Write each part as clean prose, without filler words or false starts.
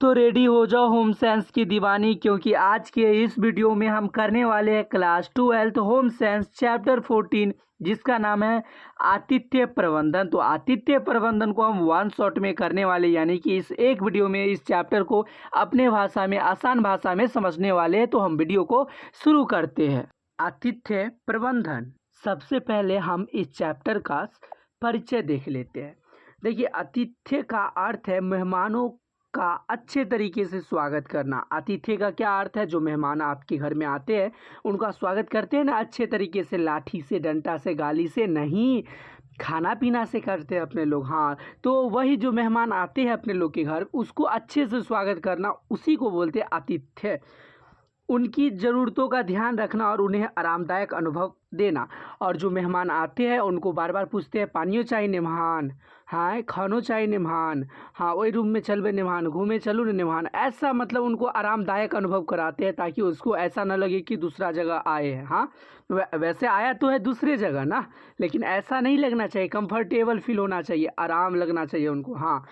तो रेडी हो जाओ होम साइंस की दीवानी, क्योंकि आज के इस वीडियो में हम करने वाले हैं क्लास 12 होम साइंस चैप्टर 14, जिसका नाम है आतिथ्य प्रबंधन। तो आतिथ्य प्रबंधन को हम वन शॉट में करने वाले, यानी कि इस एक वीडियो में इस चैप्टर को अपने भाषा में, आसान भाषा में समझने वाले हैं। तो हम वीडियो को शुरू करते हैं। आतिथ्य प्रबंधन। सबसे पहले हम इस चैप्टर का परिचय देख लेते हैं। देखिए, आतिथ्य का अर्थ है मेहमानों का अच्छे तरीके से स्वागत करना। आतिथ्य का क्या अर्थ है? जो मेहमान आपके घर में आते हैं उनका स्वागत करते हैं ना अच्छे तरीके से, लाठी से, डंडा से, गाली से नहीं, खाना पीना से करते हैं अपने लोग। हाँ, तो वही जो मेहमान आते हैं अपने लोग के घर, उसको अच्छे से स्वागत करना, उसी को बोलते हैं आतिथ्य। उनकी ज़रूरतों का ध्यान रखना और उन्हें आरामदायक अनुभव देना। और जो मेहमान आते हैं उनको बार बार पूछते हैं, पानियो चाहिए निमहान, हाँ खानो चाहिए निमहान, हाँ वही रूम में चलबे निमहान, घूमे चलो न निमहान। ऐसा मतलब उनको आरामदायक अनुभव कराते हैं, ताकि उसको ऐसा न लगे कि दूसरा जगह आए हैं। हाँ, वैसे आया तो है दूसरे जगह ना, लेकिन ऐसा नहीं लगना चाहिए, कंफर्टेबल फील होना चाहिए, आराम लगना चाहिए उनको। हाँ,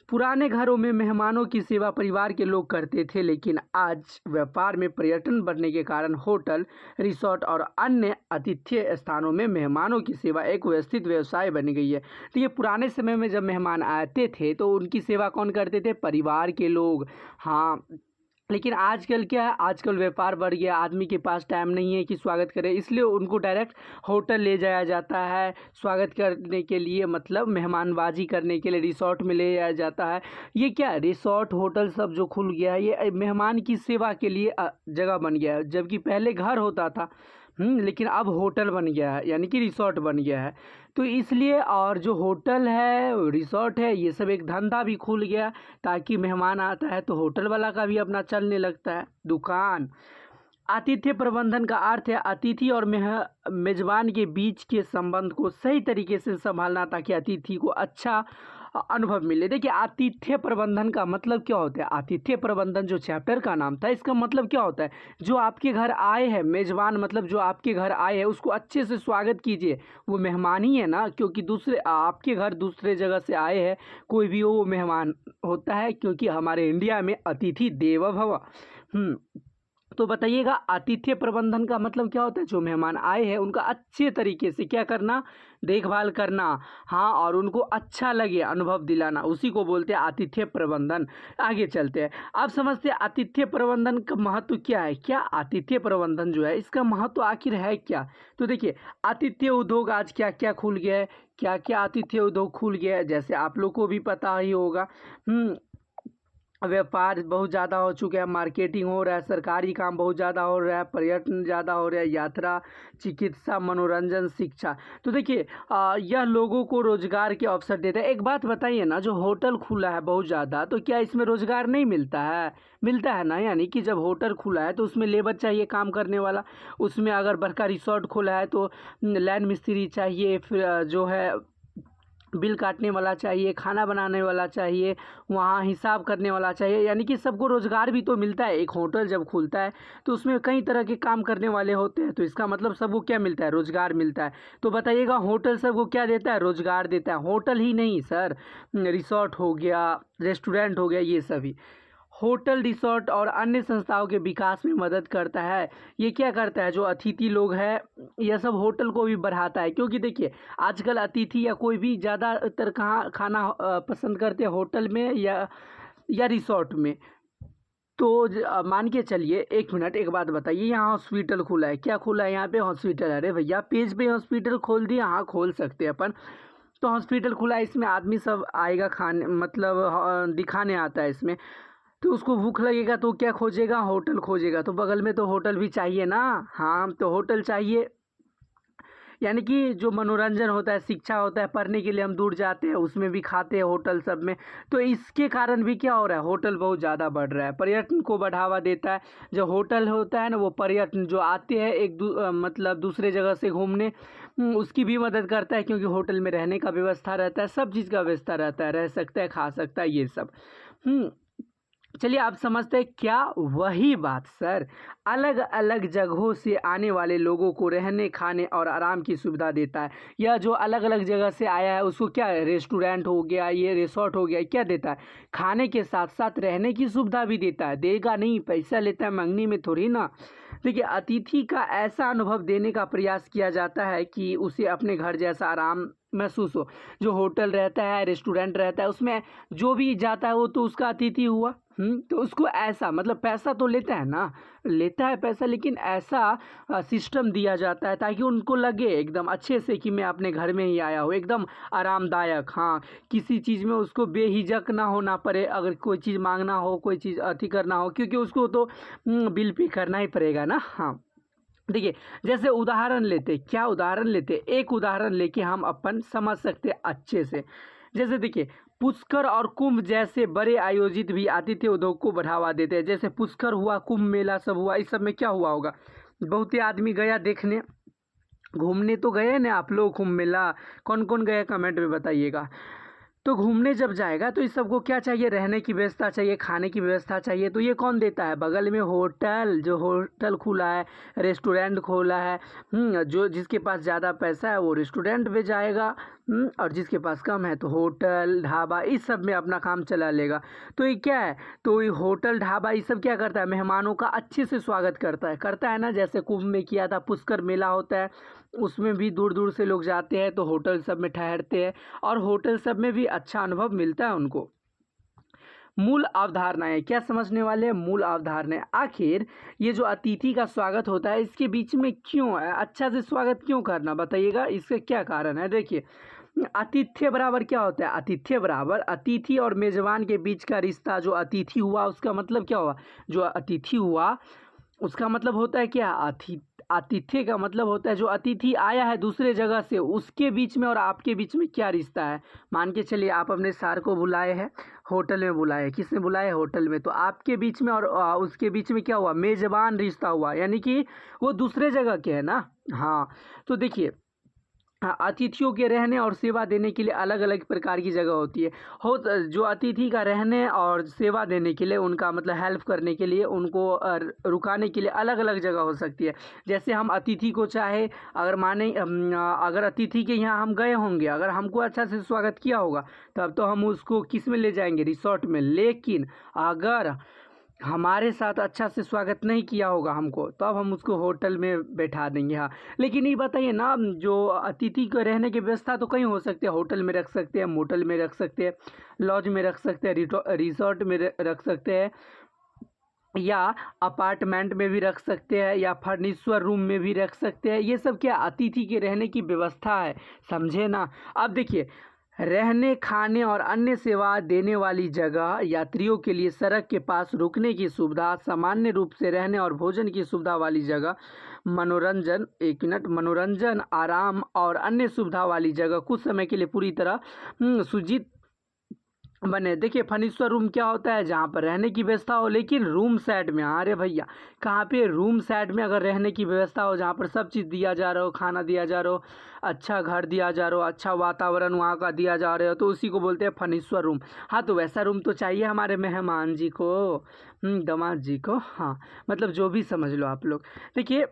पुराने घरों में मेहमानों की सेवा परिवार के लोग करते थे, लेकिन आज व्यापार में पर्यटन बढ़ने के कारण होटल, रिसोर्ट और अन्य आतिथ्य स्थानों में मेहमानों की सेवा एक व्यवस्थित व्यवसाय बन गई है। तो ये पुराने समय में जब मेहमान आते थे तो उनकी सेवा कौन करते थे? परिवार के लोग। हाँ, लेकिन आजकल क्या है, आजकल व्यापार बढ़ गया, आदमी के पास टाइम नहीं है कि स्वागत करे, इसलिए उनको डायरेक्ट होटल ले जाया जाता है स्वागत करने के लिए, मतलब मेहमानबाजी करने के लिए रिसोर्ट में ले जाया जाता है। ये क्या, रिसोर्ट होटल सब जो खुल गया है, ये मेहमान की सेवा के लिए जगह बन गया है। जबकि पहले घर होता था, लेकिन अब होटल बन गया है, यानी कि रिसोर्ट बन गया है। तो इसलिए, और जो होटल है, रिसोर्ट है, ये सब एक धंधा भी खुल गया, ताकि मेहमान आता है तो होटल वाला का भी अपना चलने लगता है दुकान। आतिथ्य प्रबंधन का अर्थ है अतिथि और मेजबान के बीच के संबंध को सही तरीके से संभालना, ताकि अतिथि को अच्छा अनुभव मिले। देखिए, आतिथ्य प्रबंधन का मतलब क्या होता है? आतिथ्य प्रबंधन जो चैप्टर का नाम था, इसका मतलब क्या होता है? जो आपके घर आए हैं, मेजबान मतलब जो आपके घर आए हैं, उसको अच्छे से स्वागत कीजिए। वो मेहमान ही है ना, क्योंकि दूसरे आपके घर दूसरे जगह से आए हैं, कोई भी हो वो मेहमान होता है, क्योंकि हमारे इंडिया में अतिथि देवो भव। तो बताइएगा, आतिथ्य प्रबंधन का मतलब क्या होता है? जो मेहमान आए हैं उनका अच्छे तरीके से क्या करना? देखभाल करना। हाँ, और उनको अच्छा लगे, अनुभव दिलाना, उसी को बोलते हैं आतिथ्य प्रबंधन। आगे चलते हैं, अब समझते हैं आतिथ्य प्रबंधन का महत्व क्या है। क्या आतिथ्य प्रबंधन जो है, इसका महत्व आखिर है क्या? तो देखिए, आतिथ्य उद्योग आज क्या क्या खुल गया है, क्या क्या आतिथ्य उद्योग खुल गया है, जैसे आप लोग को भी पता ही होगा। व्यापार बहुत ज़्यादा हो चुका है, मार्केटिंग हो रहा है, सरकारी काम बहुत ज़्यादा हो रहा है, पर्यटन ज़्यादा हो रहा है, यात्रा, चिकित्सा, मनोरंजन, शिक्षा। तो देखिए, यह लोगों को रोजगार के अवसर देता है। एक बात बताइए ना, जो होटल खुला है बहुत ज़्यादा, तो क्या इसमें रोजगार नहीं मिलता है? मिलता है ना। यानी कि जब होटल खुला है तो उसमें लेबर चाहिए काम करने वाला, उसमें अगर बड़का रिसोर्ट खुला है तो लाइन मिस्त्री चाहिए, फिर जो है बिल काटने वाला चाहिए, खाना बनाने वाला चाहिए, वहाँ हिसाब करने वाला चाहिए, यानी कि सबको रोज़गार भी तो मिलता है। एक होटल जब खुलता है तो उसमें कई तरह के काम करने वाले होते हैं, तो इसका मतलब सबको क्या मिलता है? रोज़गार मिलता है। तो बताइएगा, होटल सबको क्या देता है? रोज़गार देता है। होटल ही नहीं सर, रिसोर्ट हो गया, रेस्टोरेंट हो गया, ये सभी होटल, रिसोर्ट और अन्य संस्थाओं के विकास में मदद करता है। ये क्या करता है? जो अतिथि लोग हैं, यह सब होटल को भी बढ़ाता है, क्योंकि देखिए आजकल अतिथि या कोई भी ज़्यादातर कहाँ खाना पसंद करते हैं, होटल में या रिसोर्ट में। तो मान के चलिए, एक मिनट, एक बात बताइए, यहाँ हॉस्पिटल खुला है, क्या खुला है यहाँ पे? हॉस्पिटल। अरे भैया, पेज पे हॉस्पिटल खोल दिया, हाँ खोल सकते हैं अपन। तो हॉस्पिटल खुला है, इसमें आदमी सब आएगा खाने, मतलब दिखाने आता है इसमें। तो उसको भूख लगेगा तो क्या खोजेगा? होटल खोजेगा। तो बगल में तो होटल भी चाहिए ना। हाँ, तो होटल चाहिए, यानी कि जो मनोरंजन होता है, शिक्षा होता है, पढ़ने के लिए हम दूर जाते हैं, उसमें भी खाते हैं होटल सब में। तो इसके कारण भी क्या हो रहा है? होटल बहुत ज़्यादा बढ़ रहा है, पर्यटन को बढ़ावा देता है। जो होटल होता है ना, वो पर्यटन जो आते हैं मतलब दूसरे जगह से घूमने, उसकी भी मदद करता है, क्योंकि होटल में रहने का व्यवस्था रहता है, सब चीज़ का व्यवस्था रहता है, रह सकता है, खा सकता है, ये सब। चलिए आप समझते हैं क्या? वही बात सर, अलग अलग जगहों से आने वाले लोगों को रहने खाने और आराम की सुविधा देता है। यह जो अलग अलग जगह से आया है उसको क्या है, रेस्टोरेंट हो गया, ये रिसोर्ट हो गया, क्या देता है? खाने के साथ साथ रहने की सुविधा भी देता है। देगा नहीं, पैसा लेता है मंगनी में थोड़ी ना। देखिए, अतिथि का ऐसा अनुभव देने का प्रयास किया जाता है कि उसे अपने घर जैसा आराम महसूस हो। जो होटल रहता है, रेस्टोरेंट रहता है, उसमें जो भी जाता है वो तो उसका अतिथि हुआ। तो उसको ऐसा मतलब पैसा तो लेता है ना, लेता है पैसा, लेकिन ऐसा सिस्टम दिया जाता है ताकि उनको लगे एकदम अच्छे से कि मैं अपने घर में ही आया हूँ, एकदम आरामदायक। हाँ, किसी चीज़ में उसको बेहिजक ना होना पड़े, अगर कोई चीज़ मांगना हो, कोई चीज़ अति करना हो, क्योंकि उसको तो बिल पे करना ही पड़ेगा ना। हाँ, देखिए, जैसे उदाहरण लेते, क्या उदाहरण लेते, एक उदाहरण लेके हम अपन समझ सकते हैं अच्छे से। जैसे देखिए, पुष्कर और कुंभ जैसे बड़े आयोजित भी आतिथ्य उद्योग को बढ़ावा देते हैं। जैसे पुष्कर हुआ, कुंभ मेला सब हुआ, इस सब में क्या हुआ होगा? बहुत ही आदमी गया देखने, घूमने तो गए ना आप लोग कुंभ मेला? कौन कौन गए कमेंट में बताइएगा। तो घूमने जब जाएगा तो इस सबको क्या चाहिए? रहने की व्यवस्था चाहिए, खाने की व्यवस्था चाहिए। तो ये कौन देता है? बगल में होटल, जो होटल खुला है, रेस्टोरेंट खोला है, जो जिसके पास ज़्यादा पैसा है वो रेस्टोरेंट में जाएगा, और जिसके पास कम है तो होटल ढाबा इस सब में अपना काम चला लेगा। तो ये क्या है? तो ये होटल ढाबा ये सब क्या करता है? मेहमानों का अच्छे से स्वागत करता है ना। जैसे कुंभ में किया था, पुष्कर मेला होता है, उसमें भी दूर दूर से लोग जाते हैं तो होटल सब में ठहरते हैं, और होटल सब में भी अच्छा अनुभव मिलता है उनको। मूल अवधारणाएं क्या समझने वाले हैं? मूल अवधारणाएं, आखिर ये जो अतिथि का स्वागत होता है इसके बीच में क्यों है अच्छा से स्वागत क्यों करना, बताइएगा इसका क्या कारण है? देखिए, आतिथ्य बराबर क्या होता है? आतिथ्य बराबर अतिथि और मेजबान के बीच का रिश्ता। जो अतिथि हुआ उसका मतलब क्या हुआ? जो अतिथि हुआ उसका मतलब होता है क्या? आतिथ्य का मतलब होता है जो अतिथि आया है दूसरे जगह से, उसके बीच में और आपके बीच में क्या रिश्ता है। मान के चलिए आप अपने सर को बुलाए हैं, होटल में बुलाए, किसने बुलाए? होटल में। तो आपके बीच में और उसके बीच में क्या हुआ? मेजबान रिश्ता हुआ, यानी कि वो दूसरे जगह के है ना। हाँ, तो देखिए, हाँ, अतिथियों के रहने और सेवा देने के लिए अलग अलग प्रकार की जगह होती है। जो अतिथि का रहने और सेवा देने के लिए, उनका मतलब हेल्प करने के लिए, उनको रुकाने के लिए अलग अलग जगह हो सकती है। जैसे हम अतिथि को चाहे, अगर माने अगर अतिथि के यहाँ हम गए होंगे, अगर हमको अच्छा से स्वागत किया होगा तब तो हम उसको किस में ले जाएंगे? रिसोर्ट में। लेकिन अगर हमारे साथ अच्छा से स्वागत नहीं किया होगा हमको, तब हम उसको होटल में बैठा देंगे। हाँ, लेकिन ये बताइए ना, जो अतिथि को रहने की व्यवस्था तो कहीं हो सकती है। होटल में रख सकते हैं, मोटल में रख सकते हैं, लॉज में रख सकते हैं, रिसोर्ट में रख सकते हैं, या अपार्टमेंट में भी रख सकते हैं, या फर्नीचर रूम में भी रख सकते हैं। ये सब क्या? अतिथि के रहने की व्यवस्था है, समझे ना। अब देखिए, रहने खाने और अन्य सेवा देने वाली जगह, यात्रियों के लिए सड़क के पास रुकने की सुविधा, सामान्य रूप से रहने और भोजन की सुविधा वाली जगह, मनोरंजन, एक मिनट, मनोरंजन, आराम और अन्य सुविधा वाली जगह कुछ समय के लिए पूरी तरह सुजित बने। देखिए, फर्नीचर रूम क्या होता है? जहाँ पर रहने की व्यवस्था हो, लेकिन रूम साइड में। अरे भैया, कहाँ पे? रूम साइड में अगर रहने की व्यवस्था हो, जहाँ पर सब चीज़ दिया जा रहा हो, खाना दिया जा रहा हो, अच्छा घर दिया जा रहा हो, अच्छा वातावरण वहाँ का दिया जा रहा हो, तो उसी को बोलते हैं फर्नीचर रूम। हाँ, तो वैसा रूम तो चाहिए हमारे मेहमान जी को, दामाद जी को। हाँ, मतलब जो भी समझ लो आप लोग। देखिए,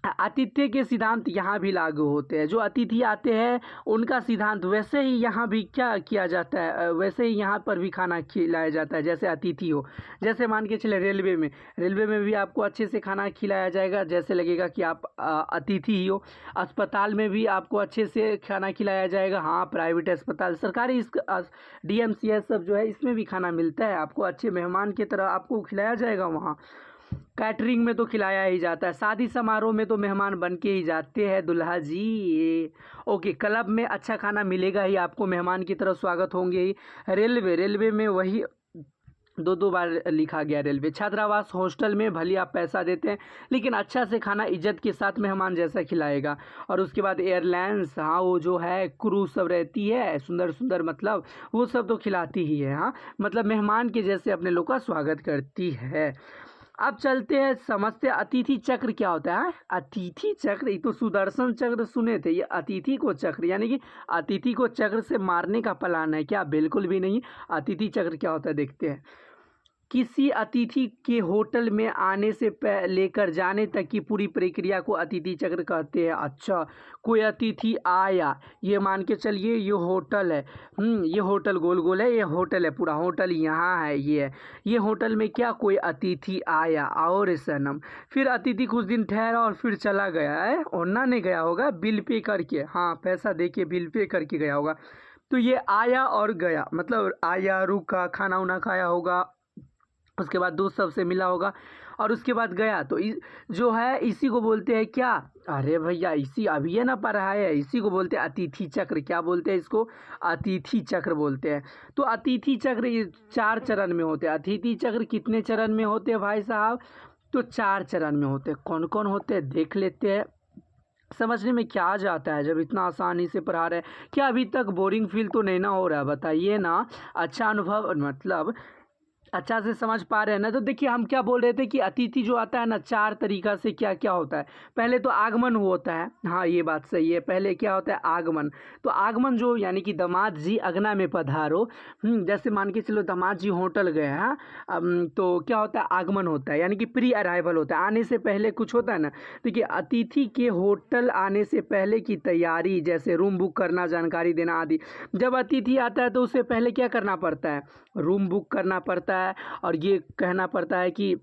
आतिथ्य के सिद्धांत यहाँ भी लागू होते हैं। जो अतिथि आते हैं उनका सिद्धांत वैसे ही यहाँ भी क्या किया जाता है, वैसे ही यहाँ पर भी खाना खिलाया जाता है जैसे अतिथि हो। जैसे मान के चले रेलवे में भी आपको अच्छे से खाना खिलाया जाएगा, जैसे लगेगा कि आप अतिथि ही हो। अस्पताल में भी आपको अच्छे से खाना खिलाया जाएगा। हाँ, प्राइवेट अस्पताल, सरकारी DMCS सब जो है, इसमें भी खाना मिलता है आपको, अच्छे मेहमान की तरह आपको खिलाया जाएगा वहाँ। कैटरिंग में तो खिलाया ही जाता है, शादी समारोह में तो मेहमान बन के ही जाते हैं दुल्हा जी। ओके, क्लब में अच्छा खाना मिलेगा ही आपको, मेहमान की तरह स्वागत होंगे ही। रेलवे में वही दो बार लिखा गया। रेलवे, छात्रावास, हॉस्टल में भले आप पैसा देते हैं, लेकिन अच्छा से खाना इज्जत के साथ मेहमान जैसा खिलाएगा। और उसके बाद एयरलाइंस, हाँ, वो जो है क्रूज सब रहती है, सुंदर सुंदर, मतलब वो सब तो खिलाती ही है। हाँ, मतलब मेहमान के जैसे अपने लोग का स्वागत करती है। अब चलते हैं, समझते हैं अतिथि चक्र क्या होता है। अतिथि चक्र, ये तो सुदर्शन चक्र सुने थे, ये अतिथि को चक्र, यानी कि अतिथि को चक्र से मारने का प्लान है क्या? बिल्कुल भी नहीं। अतिथि चक्र क्या होता है देखते हैं। किसी अतिथि के होटल में आने से लेकर जाने तक की पूरी प्रक्रिया को अतिथि चक्र कहते हैं। अच्छा, कोई अतिथि आया, ये मान के चलिए ये होटल है, ये होटल गोल गोल है, ये होटल है, पूरा होटल यहाँ है, ये होटल में क्या कोई अतिथि आया और सनम, फिर अतिथि कुछ दिन ठहरा और फिर चला गया है, और ना नहीं गया होगा, बिल पे करके, हाँ पैसा दे के बिल पे करके गया होगा। तो ये आया और गया, मतलब आया, रुका, खाना उना खाया होगा, उसके बाद दोस्त सबसे मिला होगा और उसके बाद गया। तो जो है इसी को बोलते हैं क्या, अरे भैया इसी अभी ये ना पढ़ा है, इसी को बोलते हैं अतिथि चक्र। क्या बोलते हैं इसको, अतिथि चक्र बोलते हैं। तो अतिथि चक्र ये 4 चरण में होते हैं। अतिथि चक्र कितने चरण में होते हैं भाई साहब, तो 4 चरण में होते हैं। कौन कौन होते हैं देख लेते हैं, समझने में क्या जाता है जब इतना आसानी से पढ़ा रहे हैं। क्या अभी तक बोरिंग फील तो नहीं ना हो रहा है, बताइए ना। अच्छा अनुभव, मतलब अच्छा से समझ पा रहे हैं ना। तो देखिए हम क्या बोल रहे थे कि अतिथि जो आता है ना 4 तरीका से क्या क्या होता है। पहले तो आगमन होता है, हाँ ये बात सही है, पहले क्या होता है आगमन। तो आगमन जो यानी कि दामाद जी अगना में पधारो, जैसे मान के चलो दामाद जी होटल गए हैं, तो क्या होता है आगमन होता है, यानी कि प्री अराइवल होता है, आने से पहले कुछ होता है ना। देखिए अतिथि के होटल आने से पहले की तैयारी, जैसे रूम बुक करना, जानकारी देना आदि। जब अतिथि आता है तो उससे पहले क्या करना पड़ता है, रूम बुक करना पड़ता है, और ये कहना पड़ता है कि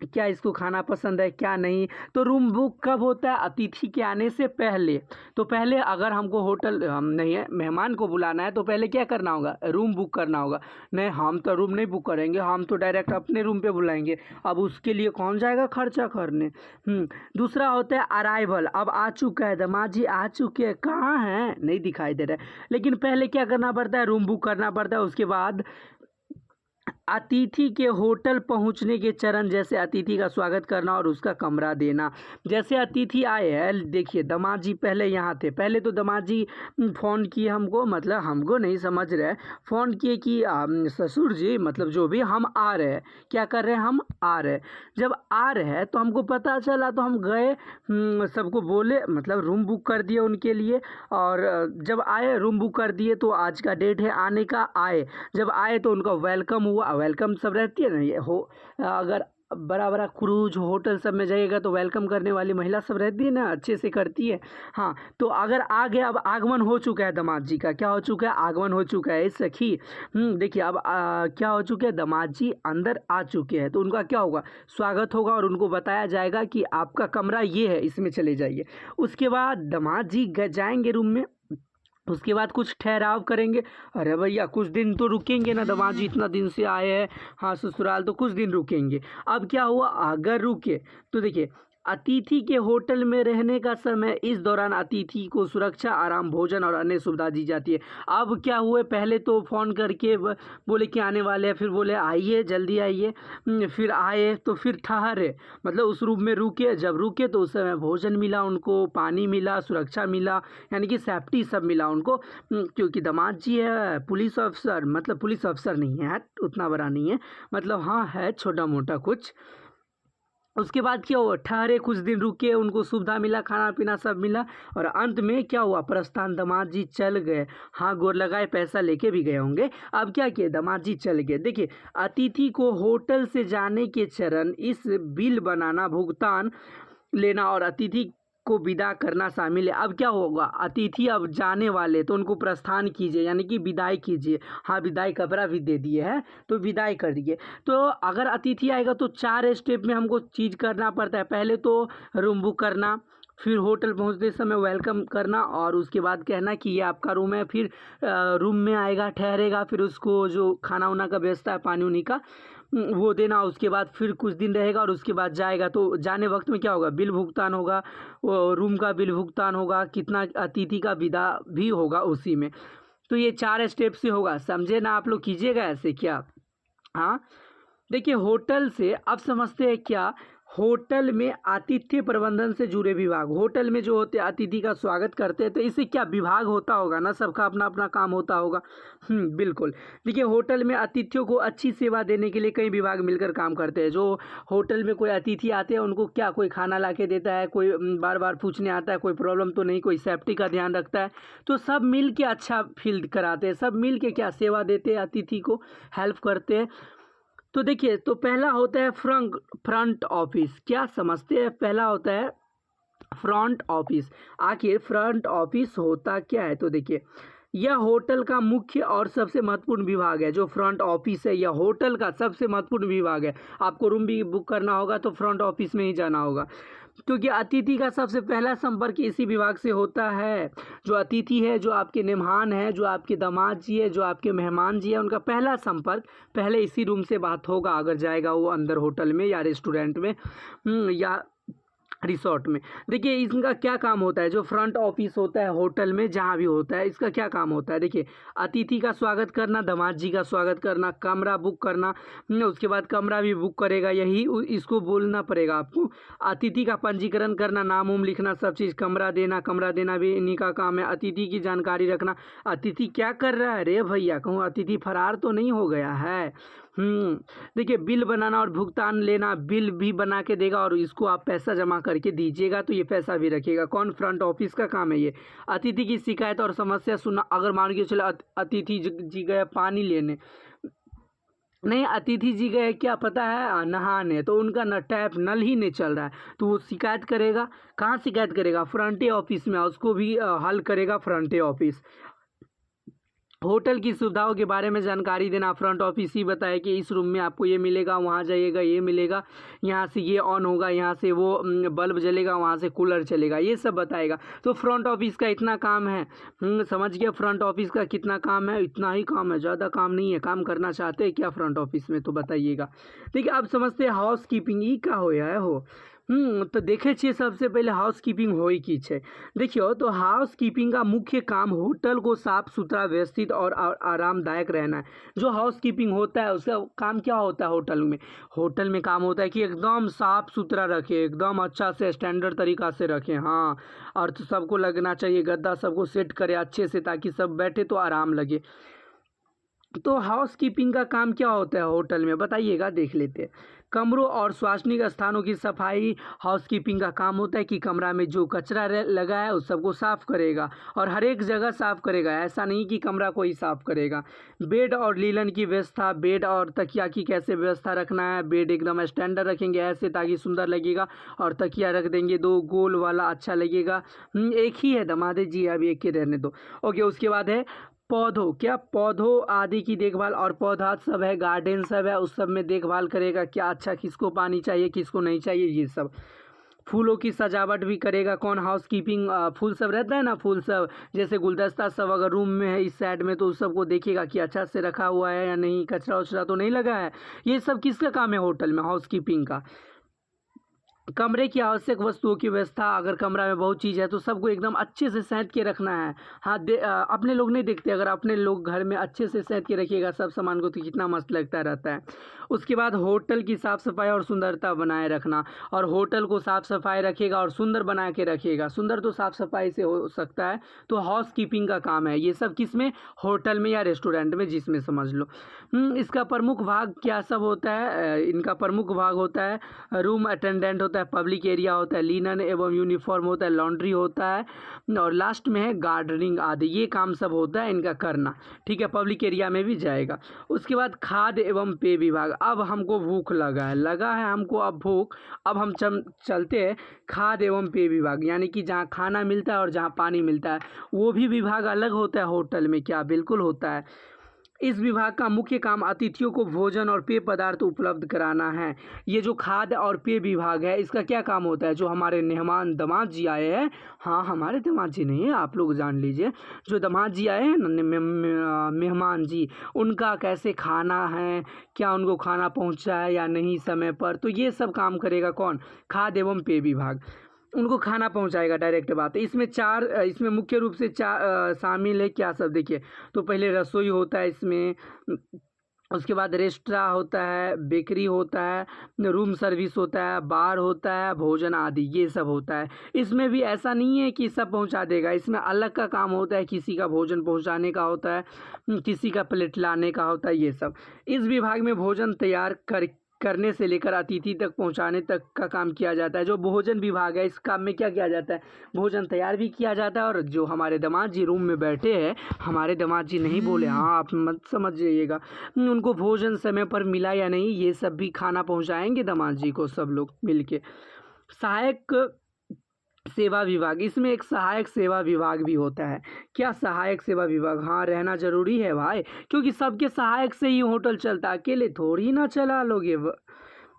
क्या इसको खाना पसंद है क्या नहीं। तो रूम बुक कब होता है, अतिथि के आने से पहले। तो पहले अगर हमको होटल हम नहीं है, मेहमान को बुलाना है, तो पहले क्या करना होगा, रूम बुक करना होगा। नहीं हम तो रूम नहीं बुक करेंगे, हम तो डायरेक्ट अपने रूम पे बुलाएंगे। अब उसके लिए कौन जाएगा खर्चा करने। दूसरा होता है अराइवल, अब आ चुका है दामाद जी, आ चुके हैं, कहाँ हैं नहीं दिखाई दे रहा है। लेकिन पहले क्या करना पड़ता है, रूम बुक करना पड़ता है। उसके बाद अतिथि के होटल पहुंचने के चरण, जैसे अतिथि का स्वागत करना और उसका कमरा देना। जैसे अतिथि आए हैं, देखिए दामाद जी पहले यहाँ थे, पहले तो दामाद जी फ़ोन किए हमको, मतलब हमको नहीं समझ रहे, फ़ोन किए कि ससुर जी, मतलब जो भी हम आ रहे हैं, क्या कर रहे हैं हम आ रहे हैं। जब आ रहे हैं तो हमको पता चला, तो हम गए, सबको बोले, मतलब रूम बुक कर दिए उनके लिए। और जब आए रूम बुक कर दिए, तो आज का डेट है आने का, आए, जब आए तो उनका वेलकम हुआ। वेलकम सब रहती है ना, ये हो अगर बड़ा बड़ा क्रूज होटल सब में जाइएगा तो वेलकम करने वाली महिला सब रहती है ना, अच्छे से करती है। हाँ तो अगर आ गया, अब आगमन हो चुका है दामाद जी का, क्या हो चुका है, आगमन हो चुका है सखी। देखिए अब क्या हो चुके हैं, दामाद जी अंदर आ चुके हैं। तो उनका क्या होगा, स्वागत होगा और उनको बताया जाएगा कि आपका कमरा ये है, इसमें चले जाइए। उसके बाद दामाद जी जाएंगे रूम में, उसके बाद कुछ ठहराव करेंगे। अरे भैया कुछ दिन तो रुकेंगे ना, दामाद जी इतना दिन से आए हैं, हाँ ससुराल, तो कुछ दिन रुकेंगे। अब क्या हुआ, अगर रुके तो देखिए अतिथि के होटल में रहने का समय, इस दौरान अतिथि को सुरक्षा, आराम, भोजन और अन्य सुविधा दी जाती है। अब क्या हुए, पहले तो फ़ोन करके बोले कि आने वाले हैं, फिर बोले आइए जल्दी आइए, फिर आए तो फिर ठहरे, मतलब उस रूम में रुके। जब रुके तो उस समय भोजन मिला उनको, पानी मिला, सुरक्षा मिला, यानी कि सेफ्टी सब मिला उनको। क्योंकि दामाद जी है पुलिस ऑफिसर, मतलब पुलिस ऑफिसर नहीं है, उतना बड़ा नहीं है, मतलब हाँ है छोटा मोटा कुछ। उसके बाद क्या हुआ, ठहरे, कुछ दिन रुके, उनको सुविधा मिला, खाना पीना सब मिला, और अंत में क्या हुआ, प्रस्थान, दामाद जी चल गए। हाँ गोर लगाए, पैसा लेके भी गए होंगे। अब क्या किए, दामाद जी चल गए। देखिए अतिथि को होटल से जाने के चरण, इस बिल बनाना, भुगतान लेना और अतिथि को विदा करना शामिल है। अब क्या होगा, अतिथि अब जाने वाले, तो उनको प्रस्थान कीजिए, यानी कि विदाई कीजिए। हाँ विदाई कपड़ा भी दे दिए है, तो विदाई कर दिए। तो अगर अतिथि आएगा तो 4 स्टेप में हमको चीज़ करना पड़ता है। पहले तो रूम बुक करना, फिर होटल पहुंचते समय वेलकम करना, और उसके बाद कहना कि ये आपका रूम है। फिर रूम में आएगा, ठहरेगा, फिर उसको जो खाना वाना का व्यवस्था है, पानी उनी का, वो देना। उसके बाद फिर कुछ दिन रहेगा और उसके बाद जाएगा। तो जाने वक्त में क्या होगा, बिल भुगतान होगा, रूम का बिल भुगतान होगा, कितना अतिथि का विदा भी होगा उसी में। तो ये 4 स्टेप से होगा, समझे ना आप लोग, कीजिएगा ऐसे क्या। हाँ देखिए होटल से अब समझते हैं क्या, होटल में आतिथ्य प्रबंधन से जुड़े विभाग, होटल में जो होते हैं अतिथि का स्वागत करते हैं, तो इससे क्या विभाग होता होगा ना, सबका अपना अपना काम होता होगा। बिल्कुल। देखिए होटल में अतिथियों को अच्छी सेवा देने के लिए कई विभाग मिलकर काम करते हैं। जो होटल में कोई अतिथि आते हैं उनको क्या कोई खाना ला के देता है, कोई बार बार पूछने आता है कोई प्रॉब्लम तो नहीं, कोई सेफ्टी का ध्यान रखता है, तो सब मिल के अच्छा फील कराते हैं, सब मिल के क्या सेवा देते हैं, अतिथि को हेल्प करते हैं। तो देखिए, तो पहला होता है फ्रंट ऑफिस। क्या समझते हैं? पहला होता है फ्रंट ऑफिस। आखिर फ्रंट ऑफिस होता क्या है? तो देखिए, यह होटल का मुख्य और सबसे महत्वपूर्ण विभाग है। जो फ्रंट ऑफिस है, यह होटल का सबसे महत्वपूर्ण विभाग है। आपको रूम भी बुक करना होगा तो फ्रंट ऑफिस में ही जाना होगा, क्योंकि अतिथि का सबसे पहला संपर्क इसी विभाग से होता है। जो अतिथि है, जो आपके मेहमान है, जो आपके दामाद जी है, जो आपके मेहमान जी है, उनका पहला संपर्क पहले इसी रूम से बात होगा, अगर जाएगा वो अंदर होटल में या रेस्टोरेंट में या रिसोर्ट में। देखिए, इनका क्या काम होता है? जो फ्रंट ऑफिस होता है होटल में, जहाँ भी होता है, इसका क्या काम होता है? देखिए, अतिथि का स्वागत करना, दामाद जी का स्वागत करना, कमरा बुक करना, उसके बाद कमरा भी बुक करेगा, यही इसको बोलना पड़ेगा आपको। अतिथि का पंजीकरण करना, नाम उम लिखना, सब चीज़, कमरा देना भी इन्हीं का काम है। अतिथि की जानकारी रखना, अतिथि क्या कर रहा है रे भैया, कहूँ अतिथि फरार तो नहीं हो गया है। देखिए, बिल बनाना और भुगतान लेना, बिल भी बना के देगा और इसको आप पैसा जमा करके दीजिएगा तो ये पैसा भी रखेगा। कौन? फ्रंट ऑफिस का काम है ये। अतिथि की शिकायत और समस्या सुनना, अगर मान के चलो अतिथि जी गए पानी लेने, नहीं, अतिथि जी गए क्या पता है नहाने, तो उनका न टैप नल ही नहीं चल रहा है, तो वो शिकायत करेगा। कहाँ शिकायत करेगा? फ्रंटे ऑफिस में, उसको भी हल करेगा फ्रंटे ऑफिस। होटल की सुविधाओं के बारे में जानकारी देना, फ्रंट ऑफिस ही बताए कि इस रूम में आपको ये मिलेगा, वहाँ जाइएगा ये मिलेगा, यहाँ से ये ऑन होगा, यहाँ से वो बल्ब जलेगा, वहाँ से कूलर चलेगा, ये सब बताएगा। तो फ्रंट ऑफिस का इतना काम है। समझ गया फ्रंट ऑफिस का कितना काम है? इतना ही काम है, ज़्यादा काम नहीं है। काम करना चाहते हैं क्या फ्रंट ऑफिस में? तो बताइएगा। देखिए, अब समझते हैं हाउस कीपिंग ई का हो। तो देखे छिए सबसे पहले हाउस कीपिंग होई की छै। देखियो, तो हाउस कीपिंग का मुख्य काम होटल को साफ सुथरा, व्यवस्थित और आरामदायक रहना है। जो हाउस कीपिंग होता है उसका काम क्या होता है? होटल में काम होता है कि एकदम साफ सुथरा रखे, एकदम अच्छा से स्टैंडर्ड तरीका से रखें। हाँ, और तो सबको लगना चाहिए, गद्दा सबको सेट करे अच्छे से ताकि सब बैठे तो आराम लगे। तो हाउस कीपिंग का काम क्या होता है होटल में? बताइएगा, देख लेते हैं। कमरों और सार्वजनिक स्थानों की सफाई हाउस कीपिंग का काम होता है कि कमरा में जो कचरा लगा है उस सबको साफ करेगा और हर एक जगह साफ करेगा। ऐसा नहीं कि कमरा को ही साफ करेगा। बेड और लीलन की व्यवस्था, बेड और तकिया की कैसे व्यवस्था रखना है। बेड एकदम स्टैंडर्ड रखेंगे ऐसे ताकि सुंदर लगेगा, और तकिया रख देंगे दो गोल वाला, अच्छा लगेगा। एक ही है दमादे जी, अभी एक ही रहने दो। ओके, उसके बाद है पौधों आदि की देखभाल, और पौधा सब है, गार्डन सब है, उस सब में देखभाल करेगा क्या अच्छा, किसको पानी चाहिए किसको नहीं चाहिए, ये सब। फूलों की सजावट भी करेगा। कौन? House keeping. फूल सब रहता है ना, फूल सब जैसे गुलदस्ता सब अगर रूम में है इस साइड में, तो उस सबको देखेगा कि अच्छा से रखा हुआ है या नहीं, कचरा उचरा तो नहीं लगा है। ये सब किसका काम है होटल में? हाउस कीपिंग का। कमरे की आवश्यक वस्तुओं की व्यवस्था, अगर कमरा में बहुत चीज़ है तो सबको एकदम अच्छे से सैंत के रखना है। हाँ, अपने लोग नहीं देखते, अगर अपने लोग घर में अच्छे से सैंत के रखिएगा सब सामान को तो कितना मस्त लगता रहता है। उसके बाद होटल की साफ़ सफाई और सुंदरता बनाए रखना, और होटल को साफ़ सफाई रखेगा और सुंदर बना के रखेगा। सुंदर तो साफ़ सफाई से हो सकता है, तो हाउस कीपिंग का काम है ये सब। किस में? होटल में या रेस्टोरेंट में, जिसमें समझ लो। इसका प्रमुख भाग क्या सब होता है? इनका प्रमुख भाग होता है रूम अटेंडेंट होता है, पब्लिक एरिया होता है, लिनन एवं यूनिफॉर्म होता है, लॉन्ड्री होता है, और लास्ट में है गार्डनिंग आदि। ये काम सब होता है इनका करना। ठीक है, पब्लिक एरिया में भी जाएगा। उसके बाद खाद्य एवं पेय विभाग। अब हमको भूख लगा है हमको अब भूख। अब हम चलते हैं खाद्य एवं पेय विभाग, यानी कि जहाँ खाना मिलता है और जहाँ पानी मिलता है, वो भी विभाग अलग होता है होटल में। क्या? बिल्कुल होता है। इस विभाग का मुख्य काम अतिथियों को भोजन और पेय पदार्थ उपलब्ध कराना है। ये जो खाद्य और पेय विभाग है, इसका क्या काम होता है? जो हमारे मेहमान दामाद जी आए हैं, हाँ हमारे दामाद जी नहीं है, आप लोग जान लीजिए, जो दामाद जी आए हैं ना, मेहमान जी, उनका कैसे खाना है, क्या उनको खाना पहुंचा है या नहीं समय पर, तो ये सब काम करेगा कौन? खाद्य एवं पेय विभाग। उनको खाना पहुंचाएगा, डायरेक्ट बात है। इसमें मुख्य रूप से शामिल है क्या सब? देखिए, तो पहले रसोई होता है इसमें, उसके बाद रेस्टोरेंट होता है, बेकरी होता है, रूम सर्विस होता है, बार होता है, भोजन आदि ये सब होता है। इसमें भी ऐसा नहीं है कि सब पहुंचा देगा, इसमें अलग का काम होता है। किसी का भोजन पहुंचाने का होता है, किसी का प्लेट लाने का होता है, ये सब। इस विभाग में भोजन तैयार करने से लेकर अतिथि तक पहुंचाने तक का काम किया जाता है। जो भोजन विभाग है, इस काम में क्या किया जाता है, भोजन तैयार भी किया जाता है। और जो हमारे दामाद जी रूम में बैठे हैं, हमारे दामाद जी नहीं बोले, हाँ आप मत समझ जाइएगा, उनको भोजन समय पर मिला या नहीं, ये सब भी खाना पहुंचाएंगे दामाद जी को सब लोग मिलके। सहायक सेवा विभाग, इसमें एक सहायक सेवा विभाग भी होता है। क्या सहायक सेवा विभाग, हाँ रहना जरूरी है भाई, क्योंकि सबके सहायक से ही होटल चलता है, अकेले थोड़ी ना चला लोगे।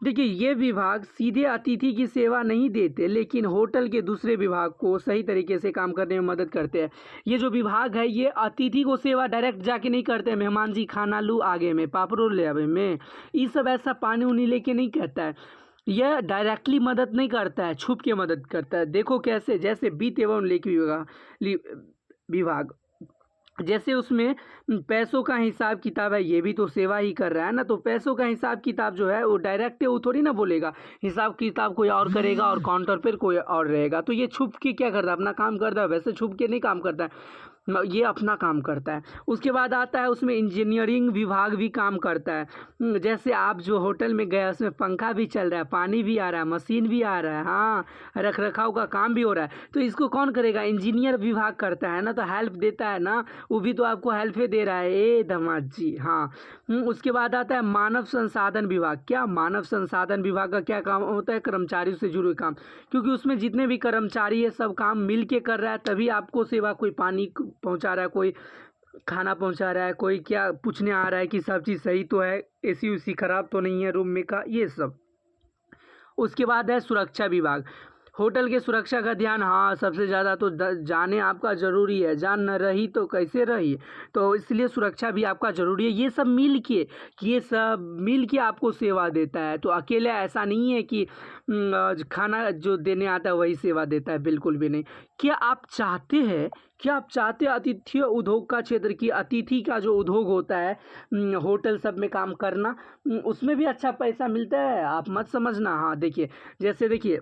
देखिए ये विभाग सीधे अतिथि की सेवा नहीं देते, लेकिन होटल के दूसरे विभाग को सही तरीके से काम करने में मदद करते हैं। ये जो विभाग है ये अतिथि को सेवा डायरेक्ट जाके नहीं करते, मेहमान जी खाना लू आगे में, पापड़ों ले आवे में, ये सब ऐसा पानी उनी लेके नहीं कहता है। यह डायरेक्टली मदद नहीं करता है, छुप के मदद करता है। देखो कैसे, जैसे वित्त एवं लेखा विभाग, जैसे उसमें पैसों का हिसाब किताब है, ये भी तो सेवा ही कर रहा है ना। तो पैसों का हिसाब किताब जो है वो डायरेक्ट है, वो थोड़ी ना बोलेगा, हिसाब किताब कोई और करेगा और काउंटर पर कोई और रहेगा। तो ये छुप के क्या करता है, अपना काम करता है। वैसे छुप के नहीं काम करता है, ये अपना काम करता है। उसके बाद आता है उसमें इंजीनियरिंग विभाग भी काम करता है। जैसे आप जो होटल में गए, उसमें पंखा भी चल रहा है, पानी भी आ रहा है, मशीन भी आ रहा है, हाँ रख रखाव का काम भी हो रहा है, तो इसको कौन करेगा, इंजीनियर विभाग करता है ना, तो हेल्प देता है ना, वो भी तो आपको हेल्प दे रहा है ए दामाद जी, हाँ। उसके बाद आता है मानव संसाधन विभाग। क्या मानव संसाधन विभाग का क्या काम होता है, कर्मचारियों से जुड़े काम, क्योंकि उसमें जितने भी कर्मचारी है सब काम मिल के कर रहा है, तभी आपको सेवा, कोई पानी पहुंचा रहा है, कोई खाना पहुंचा रहा है, कोई क्या पूछने आ रहा है कि सब चीज़ सही तो है, एसी उसी खराब तो नहीं है रूम में का, ये सब। उसके बाद है सुरक्षा विभाग। होटल के सुरक्षा का ध्यान, हाँ सबसे ज़्यादा तो जाने आपका ज़रूरी है, जान न रही तो कैसे रही, तो इसलिए सुरक्षा भी आपका ज़रूरी है। ये सब मिल के आपको सेवा देता है, तो अकेले ऐसा नहीं है कि खाना जो देने आता है वही सेवा देता है, बिल्कुल भी नहीं। क्या आप चाहते हैं आतिथ्य उद्योग का क्षेत्र की, अतिथि का जो उद्योग होता है होटल सब में काम करना, उसमें भी अच्छा पैसा मिलता है, आप मत समझना। हाँ देखिए, जैसे देखिए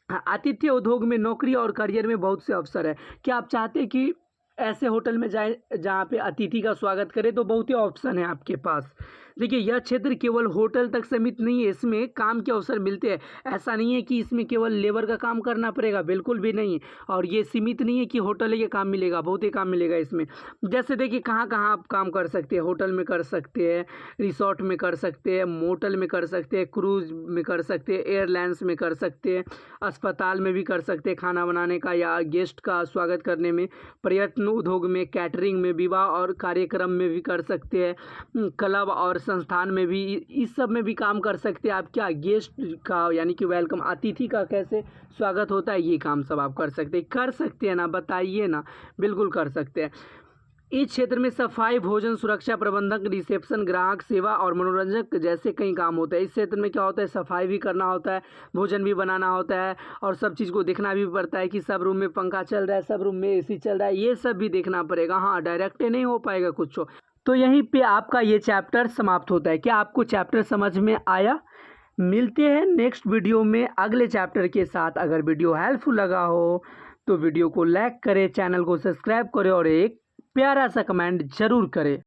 आतिथ्य उद्योग में नौकरी और करियर में बहुत से अवसर है। क्या आप चाहते हैं कि ऐसे होटल में जाए जहाँ पे अतिथि का स्वागत करें, तो बहुत ही ऑप्शन है आपके पास। देखिए यह क्षेत्र केवल होटल तक सीमित नहीं है, इसमें काम के अवसर मिलते हैं। ऐसा नहीं है कि इसमें केवल लेबर का काम करना पड़ेगा, बिल्कुल भी नहीं। और ये सीमित नहीं है कि होटल के काम मिलेगा, बहुत ही काम मिलेगा इसमें। जैसे देखिए कहाँ कहाँ आप काम कर सकते हैं, होटल में कर सकते हैं, रिसोर्ट में कर सकते हैं, मोटल में कर सकते हैं, क्रूज में कर सकते हैं, एयरलाइंस में कर सकते हैं, अस्पताल में भी कर सकते हैं खाना बनाने का या गेस्ट का स्वागत करने में, पर्यटन उद्योग में, कैटरिंग में, विवाह और कार्यक्रम में भी कर सकते हैं, क्लब और संस्थान में भी, इस सब में भी काम कर सकते हैं आप। क्या गेस्ट का यानी कि वेलकम, अतिथि का कैसे स्वागत होता है, ये काम सब आप कर सकते हैं ना, बताइए ना, बिल्कुल कर सकते हैं। इस क्षेत्र में सफाई, भोजन, सुरक्षा प्रबंधक, रिसेप्शन, ग्राहक सेवा और मनोरंजक जैसे कई काम होते हैं। इस क्षेत्र में क्या होता है, सफाई भी करना होता है, भोजन भी बनाना होता है, और सब चीज़ को देखना भी पड़ता है कि सब रूम में पंखा चल रहा है, सब रूम में एसी चल रहा है, ये सब भी देखना पड़ेगा। हाँ डायरेक्ट नहीं हो पाएगा कुछ। तो यहीं पे आपका ये चैप्टर समाप्त होता है। क्या आपको चैप्टर समझ में आया? मिलते हैं नेक्स्ट वीडियो में अगले चैप्टर के साथ। अगर वीडियो हेल्पफुल लगा हो तो वीडियो को लाइक करें, चैनल को सब्सक्राइब करें और एक प्यारा सा कमेंट जरूर करें।